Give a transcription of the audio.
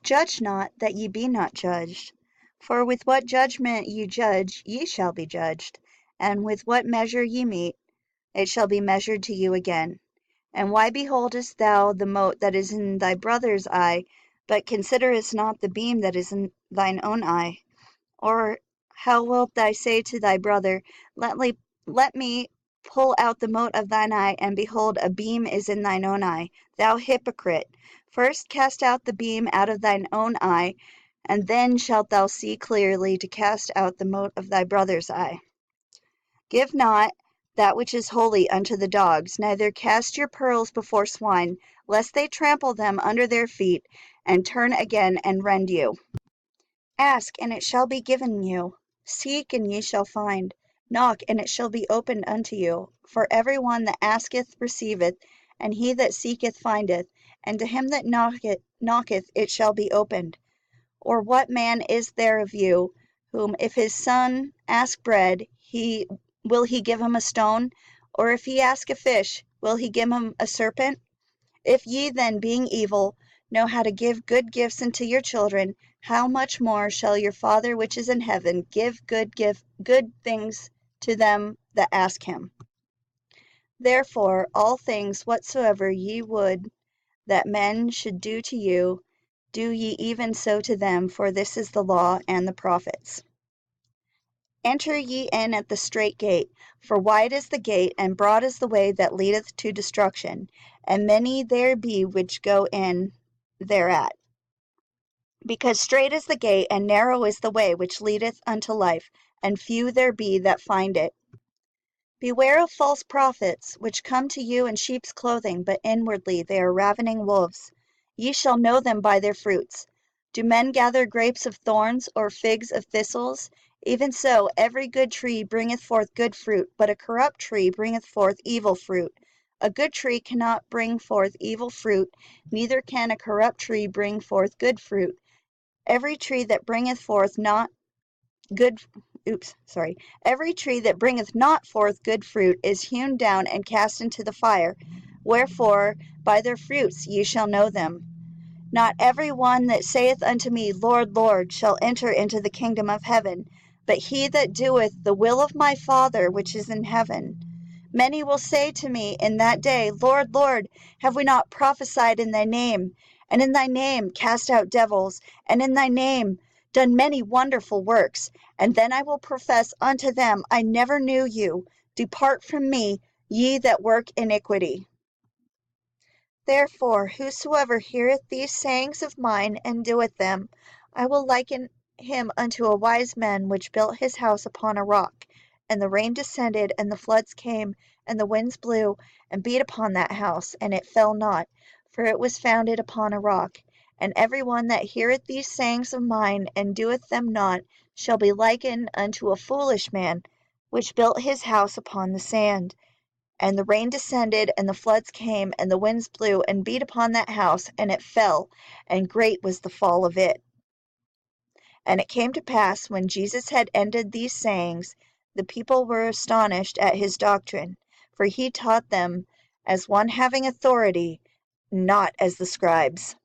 Judge not, that ye be not judged. For with what judgment ye judge, ye shall be judged, and with what measure ye mete, it shall be measured to you again. And why beholdest thou the mote that is in thy brother's eye, but considerest not the beam that is in thine own eye? Or how wilt thou say to thy brother, let me pull out the mote of thine eye, and behold, a beam is in thine own eye? Thou hypocrite! First cast out the beam out of thine own eye, and then shalt thou see clearly to cast out the mote of thy brother's eye. Give not that which is holy unto the dogs, neither cast your pearls before swine, lest they trample them under their feet, and turn again and rend you. Ask, and it shall be given you. Seek, and ye shall find. Knock, and it shall be opened unto you. For every one that asketh receiveth, and he that seeketh findeth, and to him that knocketh it shall be opened. Or what man is there of you, whom if his son ask bread, will he give him a stone? Or if he ask a fish, will he give him a serpent? If ye then, being evil, know how to give good gifts unto your children, how much more shall your Father which is in heaven give good things to them that ask him? Therefore all things whatsoever ye would that men should do to you, do ye even so to them, for this is the law and the prophets. Enter ye in at the strait gate, for wide is the gate, and broad is the way that leadeth to destruction, and many there be which go in thereat. Because strait is the gate, and narrow is the way which leadeth unto life, and few there be that find it. Beware of false prophets, which come to you in sheep's clothing, but inwardly they are ravening wolves. Ye shall know them by their fruits. Do men gather grapes of thorns, or figs of thistles? Even so, every good tree bringeth forth good fruit, but a corrupt tree bringeth forth evil fruit. A good tree cannot bring forth evil fruit, neither can a corrupt tree bring forth good fruit. Every tree that bringeth forth not good Every tree that bringeth not forth good fruit is hewn down and cast into the fire. Wherefore by their fruits ye shall know them. Not every one that saith unto me, Lord, Lord, shall enter into the kingdom of heaven, but he that doeth the will of my Father which is in heaven. Many will say to me in that day, Lord, Lord, have we not prophesied in thy name, and in thy name cast out devils, and in thy name done many wonderful works? And then I will profess unto them, I never knew you. Depart from me, ye that work iniquity. Therefore, whosoever heareth these sayings of mine, and doeth them, I will liken him unto a wise man which built his house upon a rock. And the rain descended, and the floods came, and the winds blew, and beat upon that house, and it fell not, for it was founded upon a rock. And every one that heareth these sayings of mine, and doeth them not, shall be likened unto a foolish man, which built his house upon the sand. And the rain descended, and the floods came, and the winds blew, and beat upon that house, and it fell, and great was the fall of it. And it came to pass, when Jesus had ended these sayings, the people were astonished at his doctrine, for he taught them as one having authority, not as the scribes.